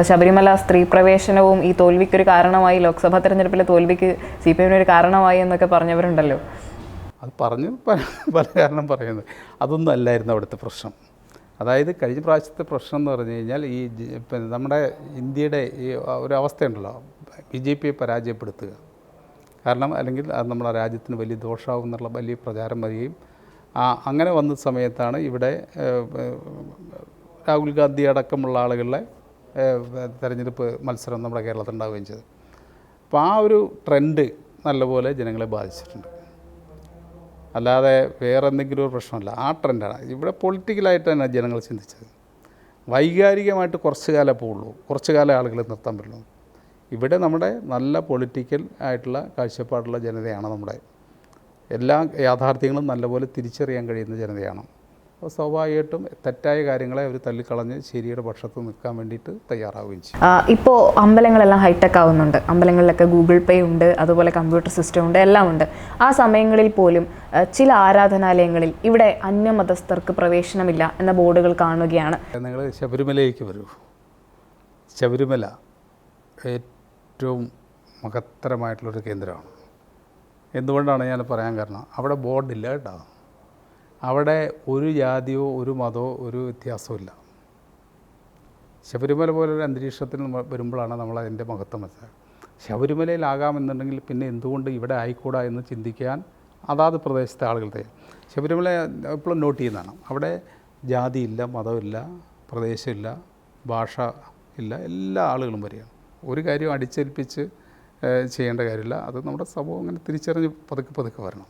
ശബരിമല സ്ത്രീ പ്രവേശനവും ഈ തോൽവിക്കൊരു കാരണമായി, ലോക്സഭാ തെരഞ്ഞെടുപ്പിലെ തോൽവിക്ക് CPM ഒരു കാരണമായി എന്നൊക്കെ പറഞ്ഞവരുണ്ടല്ലോ. അത് പറഞ്ഞു പല കാരണം പറയുന്നത് അതൊന്നും അല്ലായിരുന്നു അവിടുത്തെ പ്രശ്നം. അതായത് കഴിഞ്ഞ പ്രാവശ്യത്തെ പ്രശ്നം എന്ന് പറഞ്ഞു കഴിഞ്ഞാൽ ഈ നമ്മുടെ ഇന്ത്യയുടെ ഈ ഒരു അവസ്ഥയുണ്ടല്ലോ, BJPയെ പരാജയപ്പെടുത്തുക. കാരണം അല്ലെങ്കിൽ അത് നമ്മുടെ രാജ്യത്തിന് വലിയ ദോഷമാവും എന്നുള്ള വലിയ പ്രചാരം വരികയും അങ്ങനെ വന്ന സമയത്താണ് ഇവിടെ രാഹുൽ ഗാന്ധി അടക്കമുള്ള ആളുകളുടെ തെരഞ്ഞെടുപ്പ് മത്സരം നമ്മുടെ കേരളത്തിൽ ഉണ്ടാവുകയും ചെയ്തു. അപ്പോൾ ആ ഒരു ട്രെൻഡ് നല്ലപോലെ ജനങ്ങളെ ബാധിച്ചിട്ടുണ്ട്. അല്ലാതെ വേറെ എന്തെങ്കിലും ഒരു പ്രശ്നമല്ല, ആ ട്രെൻഡാണ്. ഇവിടെ പൊളിറ്റിക്കലായിട്ട് തന്നെ ജനങ്ങൾ ചിന്തിച്ചത്. വൈകാരികമായിട്ട് കുറച്ച് കാലമേ പോവുള്ളൂ, കുറച്ച് കാലം ആളുകൾ നിർത്താൻ പറ്റുള്ളൂ. ഇവിടെ നമ്മുടെ നല്ല പൊളിറ്റിക്കൽ ആയിട്ടുള്ള കാഴ്ചപ്പാടുള്ള ജനതയാണ് നമ്മുടെ. എല്ലാ യാഥാർത്ഥ്യങ്ങളും നല്ലപോലെ തിരിച്ചറിയാൻ കഴിയുന്ന ജനതയാണ്. അപ്പോൾ സ്വാഭാവികമായിട്ടും തെറ്റായ കാര്യങ്ങളെ അവർ തള്ളിക്കളഞ്ഞ് ശരിയുടെ പക്ഷത്ത് നിൽക്കാൻ വേണ്ടിയിട്ട് തയ്യാറാവുകയും ചെയ്യും. ഇപ്പോൾ അമ്പലങ്ങളെല്ലാം ഹൈടെക് ആവുന്നുണ്ട്. അമ്പലങ്ങളിലൊക്കെ Google Pay ഉണ്ട്, അതുപോലെ കമ്പ്യൂട്ടർ സിസ്റ്റം ഉണ്ട്, എല്ലാം ഉണ്ട്. ആ സമയങ്ങളിൽ പോലും ചില ആരാധനാലയങ്ങളിൽ ഇവിടെ അന്യമതസ്ഥർക്ക് പ്രവേശനമില്ല എന്ന ബോർഡുകൾ കാണുകയാണ്. നിങ്ങൾ ശബരിമലയിലേക്ക് വരൂ. ശബരിമല ഏറ്റവും മഹത്തരമായിട്ടുള്ളൊരു കേന്ദ്രമാണ്. എന്തുകൊണ്ടാണ് ഞാൻ പറയാൻ കാരണം, അവിടെ ബോർഡില്ല കേട്ടോ. അവിടെ ഒരു ജാതിയോ ഒരു മതമോ ഒരു വ്യത്യാസവും ഇല്ല. ശബരിമല പോലൊരു അന്തരീക്ഷത്തിൽ വരുമ്പോഴാണ് നമ്മൾ അതിൻ്റെ മഹത്വം മനസ്സിലാക്കുക. ശബരിമലയിലാകാമെന്നുണ്ടെങ്കിൽ പിന്നെ എന്തുകൊണ്ട് ഇവിടെ ആയിക്കൂടാ എന്ന് ചിന്തിക്കാൻ അതാത് പ്രദേശത്തെ ആളുകൾ തയ്യാർ. ശബരിമല എപ്പോഴും നോട്ട് ചെയ്യുന്നതാണ്. അവിടെ ജാതിയില്ല, മതമില്ല, പ്രദേശമില്ല, ഭാഷ ഇല്ല, എല്ലാ ആളുകളും വരികയാണ്. ഒരു കാര്യം അടിച്ചേൽപ്പിച്ച് ചെയ്യേണ്ട കാര്യമില്ല. അത് നമ്മുടെ സമൂഹം അങ്ങനെ തിരിച്ചറിഞ്ഞ് പതുക്കെ വരണം.